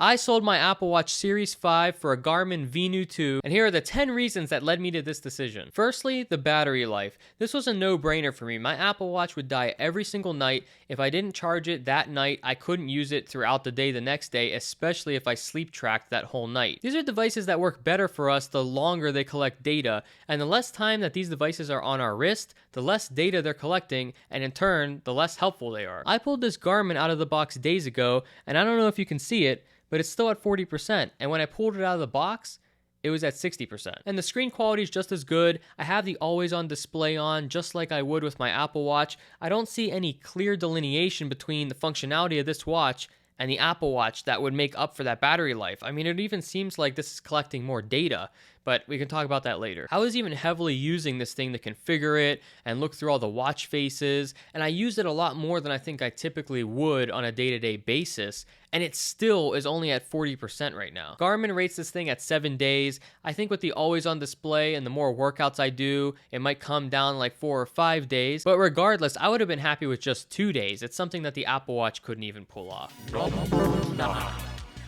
I sold my Apple Watch Series 5 for a Garmin Venu 2, and here are the 10 reasons that led me to this decision. Firstly, the battery life. This was a no-brainer for me. My Apple Watch would die every single night. If I didn't charge it that night, I couldn't use it throughout the day the next day, especially if I sleep tracked that whole night. These are devices that work better for us the longer they collect data, and the less time that these devices are on our wrist, the less data they're collecting, and in turn, the less helpful they are. I pulled this Garmin out of the box days ago, and I don't know if you can see it, but it's still at 40%, and when I pulled it out of the box, it was at 60%. And the screen quality is just as good. I have the always on display on, just like I would with my Apple Watch. I don't see any clear delineation between the functionality of this watch and the Apple Watch that would make up for that battery life. I mean, it even seems like this is collecting more data, but we can talk about that later. I was even heavily using this thing to configure it and look through all the watch faces, and I used it a lot more than I think I typically would on a day-to-day basis, and it still is only at 40% right now. Garmin rates this thing at 7 days. I think with the always on display and the more workouts I do, it might come down like 4 or 5 days, but regardless, I would have been happy with just 2 days. It's something that the Apple Watch couldn't even pull off.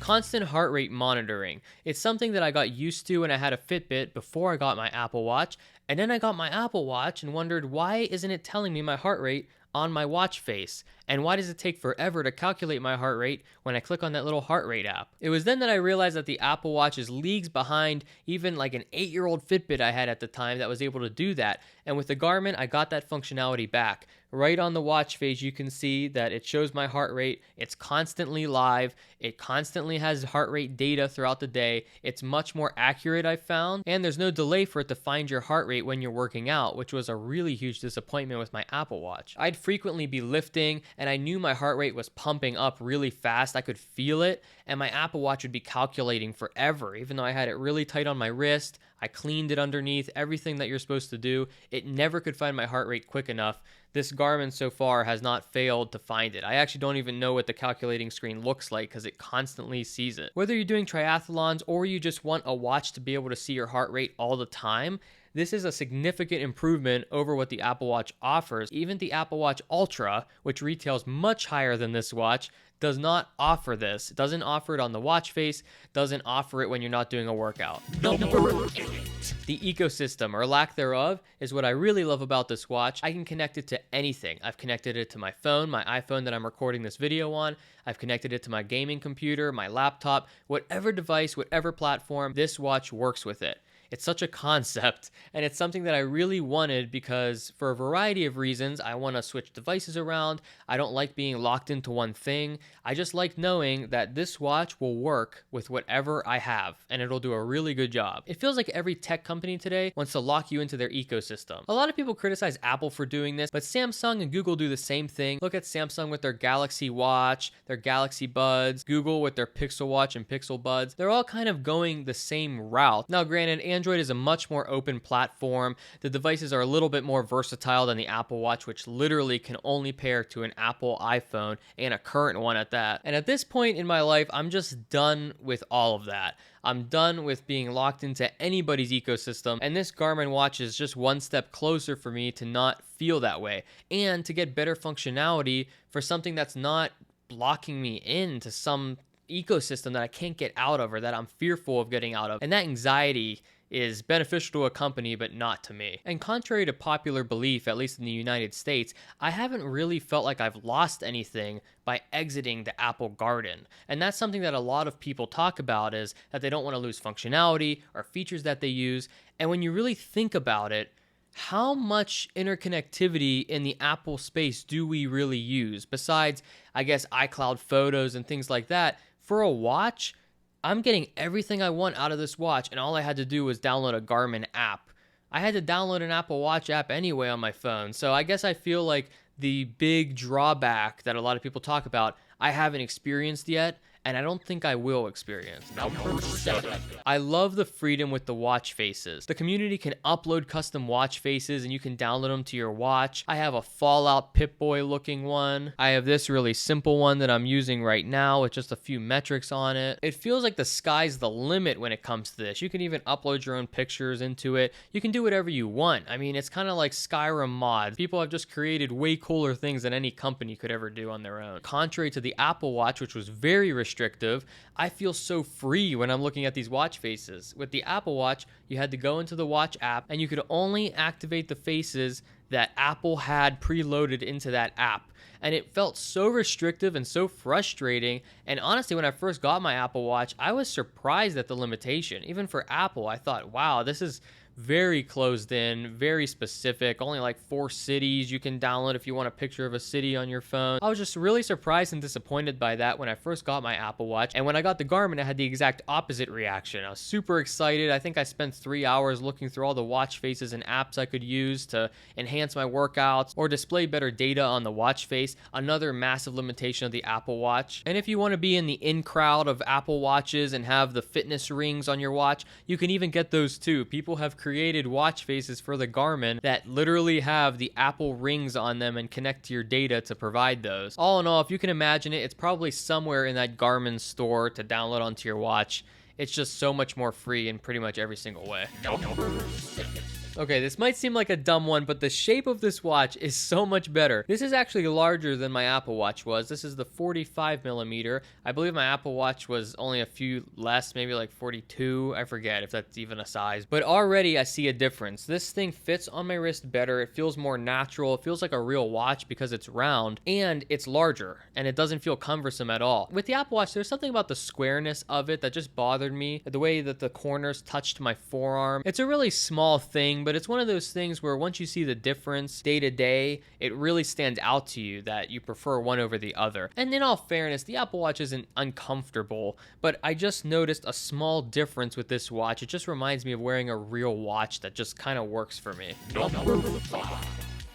Constant heart rate monitoring. It's something that I got used to when I had a Fitbit before I got my Apple Watch, and then I got my Apple Watch and wondered, why isn't it telling me my heart rate on my watch face? And why does it take forever to calculate my heart rate when I click on that little heart rate app? It was then that I realized that the Apple Watch is leagues behind even like an 8-year-old Fitbit I had at the time that was able to do that. And with the Garmin, I got that functionality back. Right on the watch face, you can see that it shows my heart rate. It's constantly live. It constantly has heart rate data throughout the day. It's much more accurate, I found. And there's no delay for it to find your heart rate when you're working out, which was a really huge disappointment with my Apple Watch. I'd frequently be lifting, and I knew my heart rate was pumping up really fast. I could feel it, and my Apple Watch would be calculating forever, even though I had it really tight on my wrist. I cleaned it underneath, everything that you're supposed to do. It never could find my heart rate quick enough. This Garmin so far has not failed to find it. I actually don't even know what the calculating screen looks like because it constantly sees it. Whether you're doing triathlons or you just want a watch to be able to see your heart rate all the time, this is a significant improvement over what the Apple Watch offers. Even the Apple Watch Ultra, which retails much higher than this watch, does not offer this. It doesn't offer it on the watch face, doesn't offer it when you're not doing a workout. The ecosystem, or lack thereof, is what I really love about this watch. I can connect it to anything. I've connected it to my phone, my iPhone that I'm recording this video on. I've connected it to my gaming computer, my laptop, whatever device, whatever platform, this watch works with it. It's such a concept, and it's something that I really wanted because for a variety of reasons, I want to switch devices around. I don't like being locked into one thing. I just like knowing that this watch will work with whatever I have, and it'll do a really good job. It feels like every tech company today wants to lock you into their ecosystem. A lot of people criticize Apple for doing this, but Samsung and Google do the same thing. Look at Samsung with their Galaxy Watch, their Galaxy Buds, Google with their Pixel Watch and Pixel Buds. They're all kind of going the same route. Now, granted, Android is a much more open platform. The devices are a little bit more versatile than the Apple Watch, which literally can only pair to an Apple iPhone and a current one at that. And at this point in my life, I'm just done with all of that. I'm done with being locked into anybody's ecosystem, and this Garmin watch is just one step closer for me to not feel that way and to get better functionality for something that's not blocking me into some ecosystem that I can't get out of or that I'm fearful of getting out of. And that anxiety is beneficial to a company, but not to me. And contrary to popular belief, at least in the United States, I haven't really felt like I've lost anything by exiting the Apple Garden. And that's something that a lot of people talk about, is that they don't want to lose functionality or features that they use. And when you really think about it, how much interconnectivity in the Apple space do we really use? Besides, I guess, iCloud photos and things like that, for a watch, I'm getting everything I want out of this watch, and all I had to do was download a Garmin app. I had to download an Apple Watch app anyway on my phone, so I guess I feel like the big drawback that a lot of people talk about, I haven't experienced yet, and I don't think I will experience. I love the freedom with the watch faces. The community can upload custom watch faces and you can download them to your watch. I have a Fallout Pip-Boy looking one. I have this really simple one that I'm using right now with just a few metrics on it. It feels like the sky's the limit when it comes to this. You can even upload your own pictures into it. You can do whatever you want. I mean, it's kind of like Skyrim mods. People have just created way cooler things than any company could ever do on their own. Contrary to the Apple Watch, which was very restricted restrictive, I feel so free when I'm looking at these watch faces. With the Apple Watch, you had to go into the watch app and you could only activate the faces that Apple had preloaded into that app. And it felt so restrictive and so frustrating. And honestly, when I first got my Apple Watch, I was surprised at the limitation. Even for Apple, I thought, wow, this is very closed in, very specific. Only like 4 cities you can download if you want a picture of a city on your phone. I was just really surprised and disappointed by that when I first got my Apple Watch. And when I got the Garmin, I had the exact opposite reaction. I was super excited. I think I spent 3 hours looking through all the watch faces and apps I could use to enhance my workouts or display better data on the watch face. Another massive limitation of the Apple Watch. And if you want to be in the in crowd of Apple Watches and have the fitness rings on your watch, you can even get those too. People have created watch faces for the Garmin that literally have the Apple rings on them and connect to your data to provide those. All in all, if you can imagine it, it's probably somewhere in that Garmin store to download onto your watch. It's just so much more free in pretty much every single way. Okay, this might seem like a dumb one, but the shape of this watch is so much better. This is actually larger than my Apple Watch was. This is the 45 millimeter. I believe my Apple Watch was only a few less, maybe like 42. I forget if that's even a size. But already I see a difference. This thing fits on my wrist better. It feels more natural. It feels like a real watch because it's round and it's larger and it doesn't feel cumbersome at all. With the Apple Watch, there's something about the squareness of it that just bothered me. The way that the corners touched my forearm. It's a really small thing, but it's one of those things where once you see the difference day to day, it really stands out to you that you prefer one over the other. And in all fairness, the Apple Watch isn't uncomfortable, but I just noticed a small difference with this watch. It just reminds me of wearing a real watch that just kind of works for me.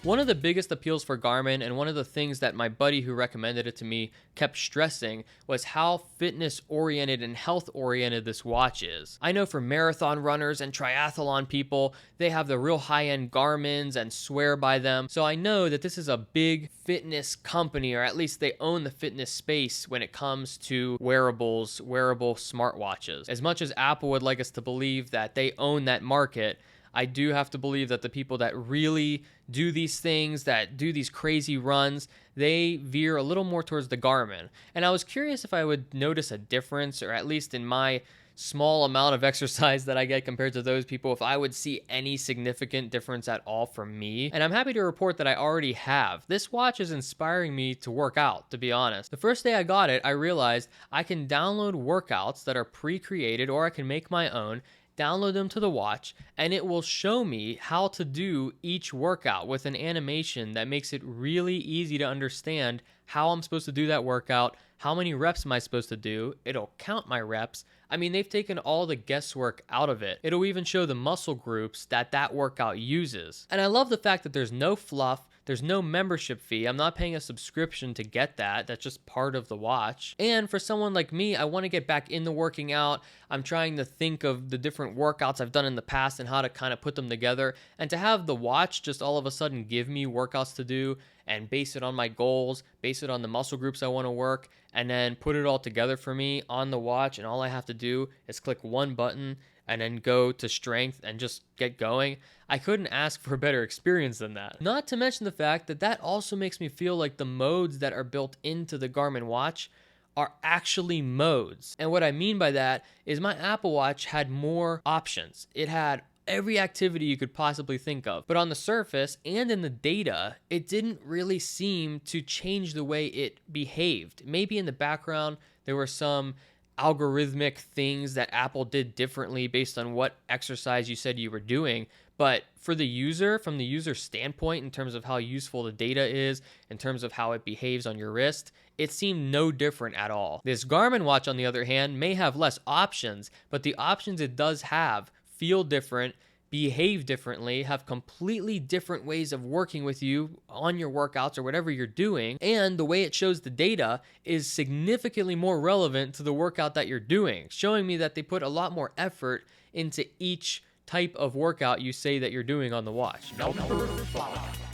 One of the biggest appeals for Garmin, and one of the things that my buddy who recommended it to me kept stressing, was how fitness-oriented and health-oriented this watch is. I know for marathon runners and triathlon people, they have the real high-end Garmins and swear by them. So I know that this is a big fitness company, or at least they own the fitness space when it comes to wearable smartwatches. As much as Apple would like us to believe that they own that market, I do have to believe that the people that really do these things, that do these crazy runs, they veer a little more towards the Garmin. And I was curious if I would notice a difference, or at least in my small amount of exercise that I get compared to those people, if I would see any significant difference at all from me. And I'm happy to report that I already have. This watch is inspiring me to work out, to be honest. The first day I got it, I realized I can download workouts that are pre-created, or I can make my own, download them to the watch, and it will show me how to do each workout with an animation that makes it really easy to understand how I'm supposed to do that workout, how many reps am I supposed to do. It'll count my reps. I mean, they've taken all the guesswork out of it. It'll even show the muscle groups that workout uses. And I love the fact that there's no fluff, there's no membership fee. I'm not paying a subscription to get that. That's just part of the watch. And for someone like me, I want to get back into working out. I'm trying to think of the different workouts I've done in the past and how to kind of put them together. And to have the watch just all of a sudden give me workouts to do and base it on my goals, base it on the muscle groups I want to work, and then put it all together for me on the watch. And all I have to do is click one button and then go to strength and just get going. I couldn't ask for a better experience than that. Not to mention the fact that that also makes me feel like the modes that are built into the Garmin watch are actually modes. And what I mean by that is my Apple Watch had more options. It had every activity you could possibly think of. But on the surface and in the data, it didn't really seem to change the way it behaved. Maybe in the background, there were some algorithmic things that Apple did differently based on what exercise you said you were doing. But for the user, from the user standpoint, in terms of how useful the data is, in terms of how it behaves on your wrist, it seemed no different at all. This Garmin watch, on the other hand, may have less options, but the options it does have feel different, behave differently, have completely different ways of working with you on your workouts or whatever you're doing, and the way it shows the data is significantly more relevant to the workout that you're doing, showing me that they put a lot more effort into each type of workout you say that you're doing on the watch.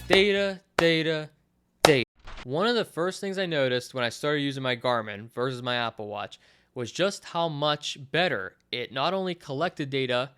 Data. One of the first things I noticed when I started using my Garmin versus my Apple Watch was just how much better it not only collected data,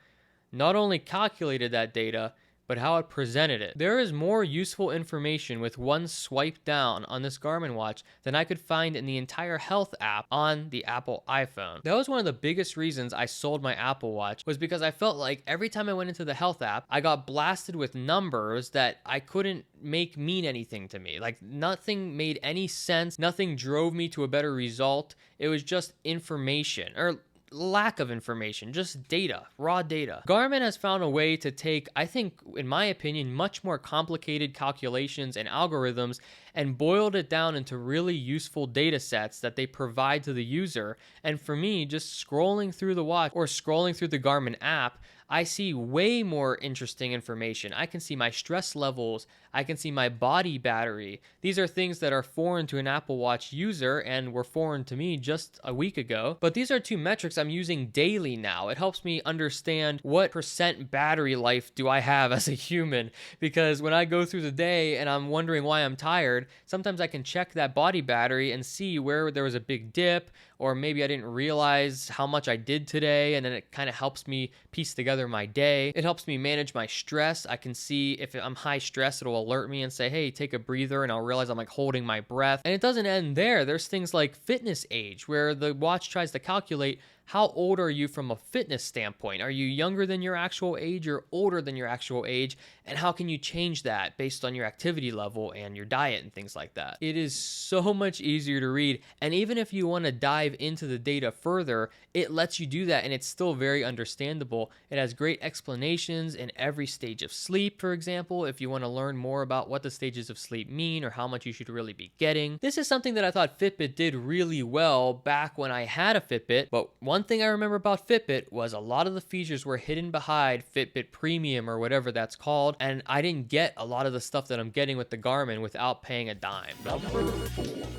not only calculated that data, but how it presented it. There is more useful information with one swipe down on this Garmin watch than I could find in the entire health app on the Apple iPhone. That was one of the biggest reasons I sold my Apple Watch, was because I felt like every time I went into the health app, I got blasted with numbers that I couldn't make mean anything to me. Like, nothing made any sense, nothing drove me to a better result. It was just information, or lack of information, just data, raw data. Garmin has found a way to take, I think, in my opinion, much more complicated calculations and algorithms and boiled it down into really useful data sets that they provide to the user. And for me, just scrolling through the watch or scrolling through the Garmin app, I see way more interesting information. I can see my stress levels. I can see my body battery. These are things that are foreign to an Apple Watch user and were foreign to me just a week ago. But these are two metrics I'm using daily now. It helps me understand what percent battery life do I have as a human, because when I go through the day and I'm wondering why I'm tired, sometimes I can check that body battery and see where there was a big dip, or maybe I didn't realize how much I did today, and then it kind of helps me piece together my day. It helps me manage my stress. I can see if I'm high stress, it'll alert me and say, hey, take a breather, and I'll realize I'm like holding my breath. And it doesn't end there. There's things like fitness age, where the watch tries to calculate how old are you from a fitness standpoint. Are you younger than your actual age or older than your actual age? And how can you change that based on your activity level and your diet and things like that? It is so much easier to read. And even if you want to dive into the data further, it lets you do that, and it's still very understandable. It has great explanations in every stage of sleep, for example, if you want to learn more about what the stages of sleep mean or how much you should really be getting. This is something that I thought Fitbit did really well back when I had a Fitbit, but one thing I remember about Fitbit was a lot of the features were hidden behind Fitbit Premium or whatever that's called, and I didn't get a lot of the stuff that I'm getting with the Garmin without paying a dime.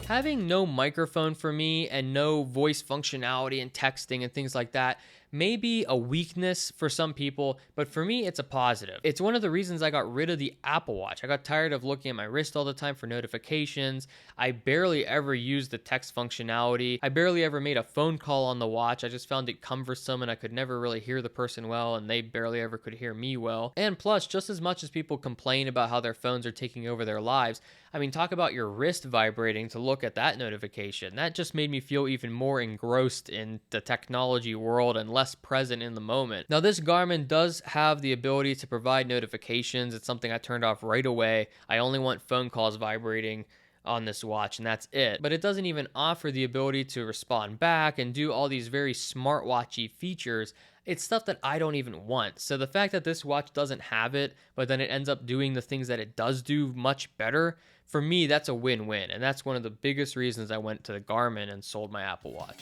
Having no microphone for me and no voice functionality and texting and things like that may be a weakness for some people, but for me, it's a positive. It's one of the reasons I got rid of the Apple Watch. I got tired of looking at my wrist all the time for notifications. I barely ever used the text functionality. I barely ever made a phone call on the watch. I just found it cumbersome, and I could never really hear the person well, and they barely ever could hear me well. And plus, just as much as people complain about how their phones are taking over their lives, I mean, talk about your wrist vibrating to look at that notification. That just made me feel even more engrossed in the technology world and less present in the moment. Now, this Garmin does have the ability to provide notifications. It's something I turned off right away. I only want phone calls vibrating on this watch, and that's it. But it doesn't even offer the ability to respond back and do all these very smartwatchy features. It's stuff that I don't even want. So the fact that this watch doesn't have it, but then it ends up doing the things that it does do much better, for me, that's a win-win. And that's one of the biggest reasons I went to the Garmin and sold my Apple Watch.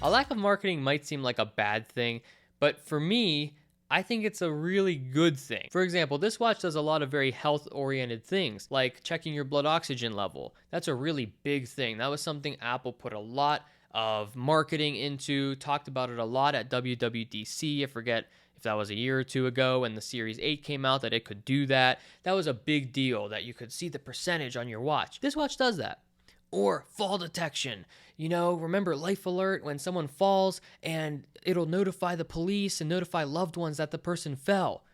A lack of marketing might seem like a bad thing, but for me, I think it's a really good thing. For example, this watch does a lot of very health-oriented things, like checking your blood oxygen level. That's a really big thing. That was something Apple put a lot of marketing into, talked about it a lot at WWDC. I forget if that was a year or two ago when the Series 8 came out, that it could do that. That was a big deal, that you could see the percentage on your watch. This watch does that. Or fall detection. You know, remember Life Alert, when someone falls and it'll notify the police and notify loved ones that the person fell.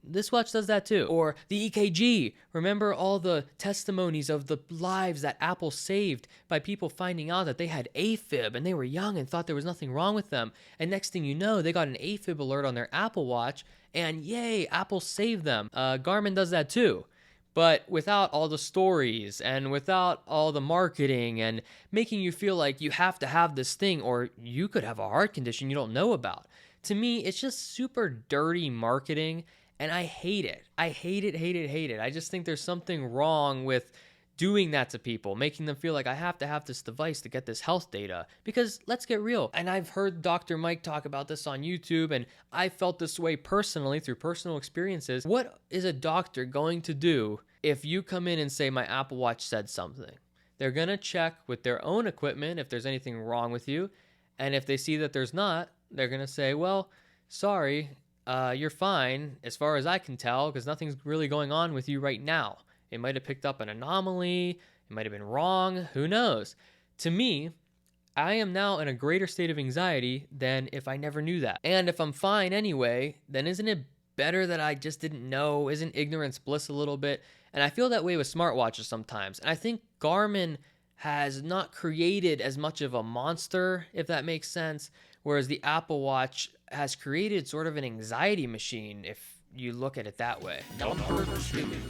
This watch does that too. Or the EKG. Remember all the testimonies of the lives that Apple saved by people finding out that they had AFib and they were young and thought there was nothing wrong with them. And next thing you know, they got an AFib alert on their Apple Watch, and yay, Apple saved them. Garmin does that too. But without all the stories and without all the marketing and making you feel like you have to have this thing, or you could have a heart condition you don't know about. To me, it's just super dirty marketing, and I hate it. I hate it. I just think there's something wrong with doing that to people, making them feel like I have to have this device to get this health data. Because let's get real, and I've heard Dr. Mike talk about this on YouTube, and I felt this way personally through personal experiences. What is a doctor going to do if you come in and say, my Apple Watch said something? They're going to check with their own equipment if there's anything wrong with you, and if they see that there's not, they're going to say, well, sorry, you're fine as far as I can tell, because nothing's really going on with you right now. It might have picked up an anomaly. It might have been wrong. Who knows? To me, I am now in a greater state of anxiety than if I never knew that. And if I'm fine anyway, then isn't it better that I just didn't know? Isn't ignorance bliss a little bit? And I feel that way with smartwatches sometimes. And I think Garmin has not created as much of a monster, if that makes sense, whereas the Apple Watch has created sort of an anxiety machine, if you look at it that way.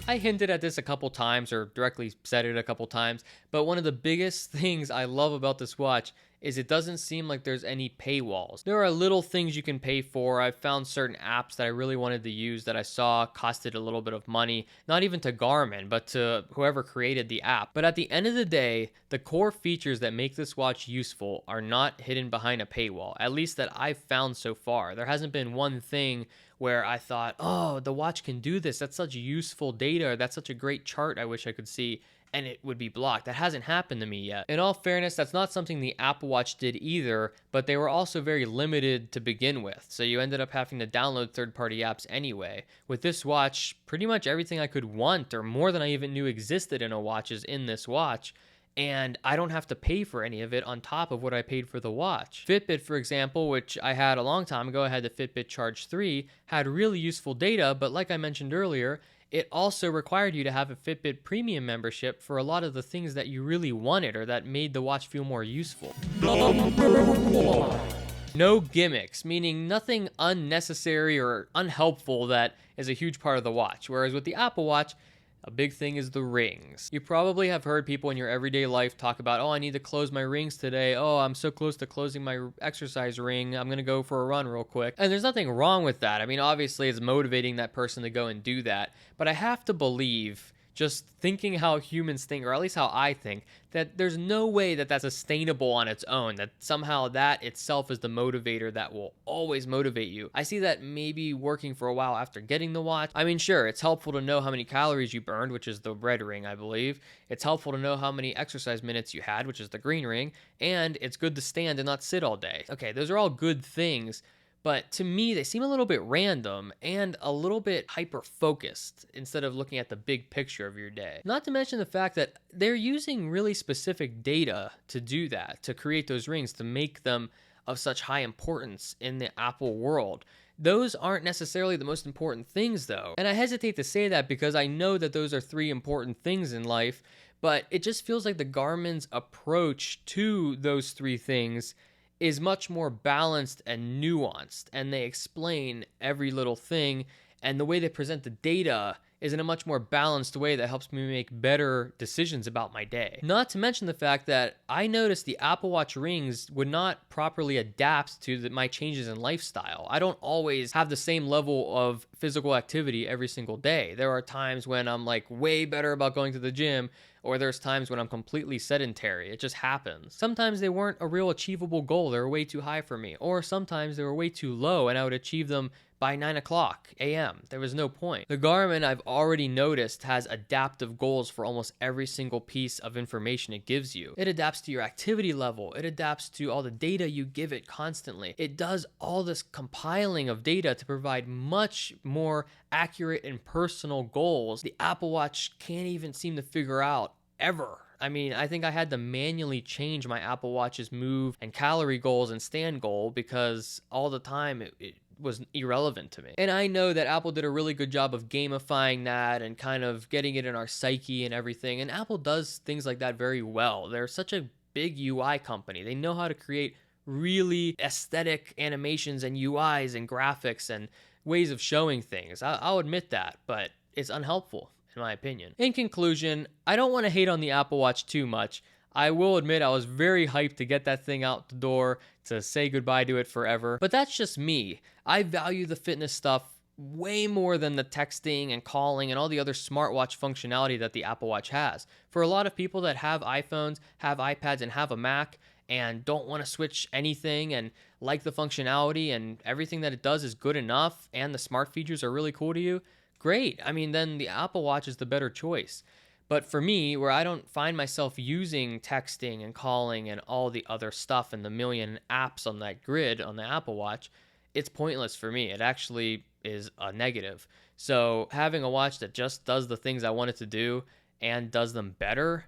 I hinted at this a couple times or directly said it a couple times, but one of the biggest things I love about this watch is it doesn't seem like there's any paywalls. There are little things you can pay for. I've found certain apps that I really wanted to use that I saw costed a little bit of money, not even to Garmin, but to whoever created the app. But at the end of the day, the core features that make this watch useful are not hidden behind a paywall, at least that I've found so far. There hasn't been one thing where I thought, oh, the watch can do this. That's such useful data. Or that's such a great chart I wish I could see. And it would be blocked. That hasn't happened to me yet. In all fairness, that's not something the Apple Watch did either, but they were also very limited to begin with. So you ended up having to download third-party apps anyway. With this watch, pretty much everything I could want, or more than I even knew existed in a watch, is in this watch. And I don't have to pay for any of it on top of what I paid for the watch. Fitbit, for example, which I had a long time ago, I had the Fitbit Charge 3, had really useful data, but like I mentioned earlier, it also required you to have a Fitbit Premium membership for a lot of the things that you really wanted or that made the watch feel more useful. No gimmicks, meaning nothing unnecessary or unhelpful that is a huge part of the watch. Whereas with the Apple Watch, a big thing is the rings. You probably have heard people in your everyday life talk about, oh, I need to close my rings today. Oh, I'm so close to closing my exercise ring. I'm going to go for a run real quick. And there's nothing wrong with that. I mean, obviously it's motivating that person to go and do that. But I have to believe, just thinking how humans think, or at least how I think, that there's no way that that's sustainable on its own, that somehow that itself is the motivator that will always motivate you. I see that maybe working for a while after getting the watch. I mean, sure, it's helpful to know how many calories you burned, which is the red ring, I believe. It's helpful to know how many exercise minutes you had, which is the green ring. And it's good to stand and not sit all day. Okay, those are all good things. But to me, they seem a little bit random and a little bit hyper-focused instead of looking at the big picture of your day. Not to mention the fact that they're using really specific data to do that, to create those rings, to make them of such high importance in the Apple world. Those aren't necessarily the most important things, though. And I hesitate to say that because I know that those are three important things in life, but it just feels like the Garmin's approach to those three things is much more balanced and nuanced, and they explain every little thing, and the way they present the data is in a much more balanced way that helps me make better decisions about my day. Not to mention the fact that I noticed the Apple Watch rings would not properly adapt to my changes in lifestyle. I don't always have the same level of physical activity every single day. There are times when I'm like way better about going to the gym, or there's times when I'm completely sedentary. It just happens. Sometimes they weren't a real achievable goal. They were way too high for me. Or sometimes they were way too low and I would achieve them by 9 o'clock a.m. There was no point. The Garmin, I've already noticed, has adaptive goals for almost every single piece of information it gives you. It adapts to your activity level. It adapts to all the data you give it constantly. It does all this compiling of data to provide much more accurate and personal goals the Apple Watch can't even seem to figure out ever. I mean, I think I had to manually change my Apple Watch's move and calorie goals and stand goal because all the time it was irrelevant to me. And I know that Apple did a really good job of gamifying that and kind of getting it in our psyche and everything. And Apple does things like that very well. They're such a big UI company. They know how to create really aesthetic animations and UIs and graphics and ways of showing things. I'll admit that, but it's unhelpful in my opinion. In conclusion, I don't want to hate on the Apple Watch too much. I will admit I was very hyped to get that thing out the door, to say goodbye to it forever, but that's just me. I value the fitness stuff way more than the texting and calling and all the other smartwatch functionality that the Apple Watch has. For a lot of people that have iPhones, have iPads, and have a Mac, and don't want to switch anything and like the functionality and everything that it does is good enough and the smart features are really cool to you, great. I mean, then the Apple Watch is the better choice. But for me, where I don't find myself using texting and calling and all the other stuff and the million apps on that grid on the Apple Watch, it's pointless for me. It actually is a negative. So having a watch that just does the things I want it to do and does them better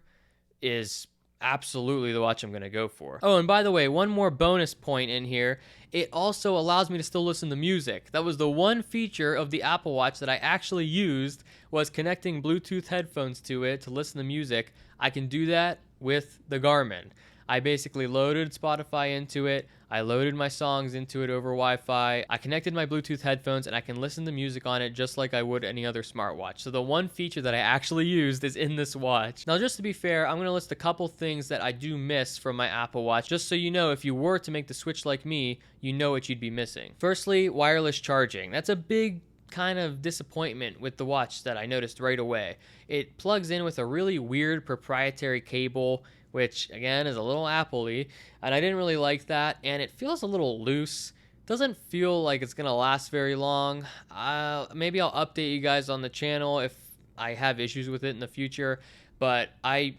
is absolutely the watch I'm going to go for. Oh, and by the way, one more bonus point in here. It also allows me to still listen to music. That was the one feature of the Apple Watch that I actually used, was connecting Bluetooth headphones to it to listen to music. I can do that with the Garmin. I basically loaded Spotify into it. I loaded my songs into it over Wi-Fi. I connected my Bluetooth headphones and I can listen to music on it just like I would any other smartwatch. So the one feature that I actually used is in this watch. Now, just to be fair, I'm going to list a couple things that I do miss from my Apple Watch, just so you know if you were to make the switch like me, you know what you'd be missing. Firstly, wireless charging. That's a big kind of disappointment with the watch that I noticed right away. It plugs in with a really weird proprietary cable, which again is a little Apple-y, and I didn't really like that, and it feels a little loose. Doesn't feel like it's gonna last very long. Maybe I'll update you guys on the channel if I have issues with it in the future, but I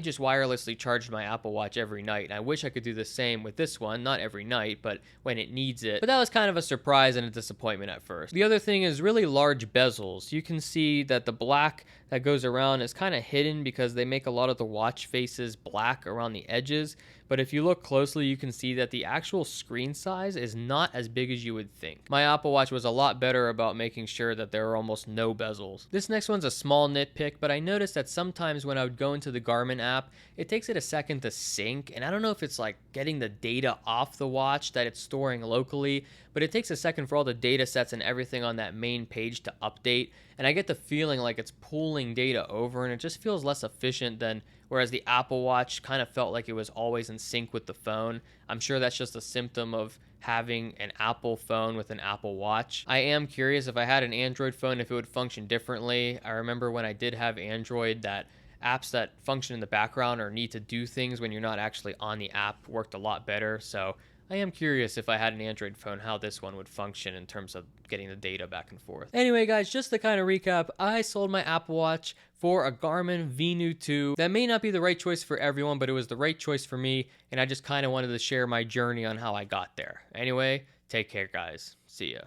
just wirelessly charged my Apple Watch every night, and I wish I could do the same with this one. Not every night, but when it needs it. But that was kind of a surprise and a disappointment at first. The other thing is really large bezels. You can see that the black that goes around is kind of hidden because they make a lot of the watch faces black around the edges. But if you look closely, you can see that the actual screen size is not as big as you would think. My Apple Watch was a lot better about making sure that there are almost no bezels. This next one's a small nitpick, but I noticed that sometimes when I would go into the Garmin app, it takes it a second to sync, and I don't know if it's like getting the data off the watch that it's storing locally, but it takes a second for all the data sets and everything on that main page to update, and I get the feeling like it's pulling data over, and it just feels less efficient than whereas the Apple Watch kind of felt like it was always in sync with the phone. I'm sure that's just a symptom of having an Apple phone with an Apple Watch. I am curious if I had an Android phone if it would function differently. I remember when I did have Android that apps that function in the background or need to do things when you're not actually on the app worked a lot better. So I am curious if I had an Android phone how this one would function in terms of getting the data back and forth. Anyway, guys, just to kind of recap, I sold my Apple Watch for a Garmin Venu 2. That may not be the right choice for everyone, but it was the right choice for me, and I just kind of wanted to share my journey on how I got there. Anyway, take care, guys. See ya.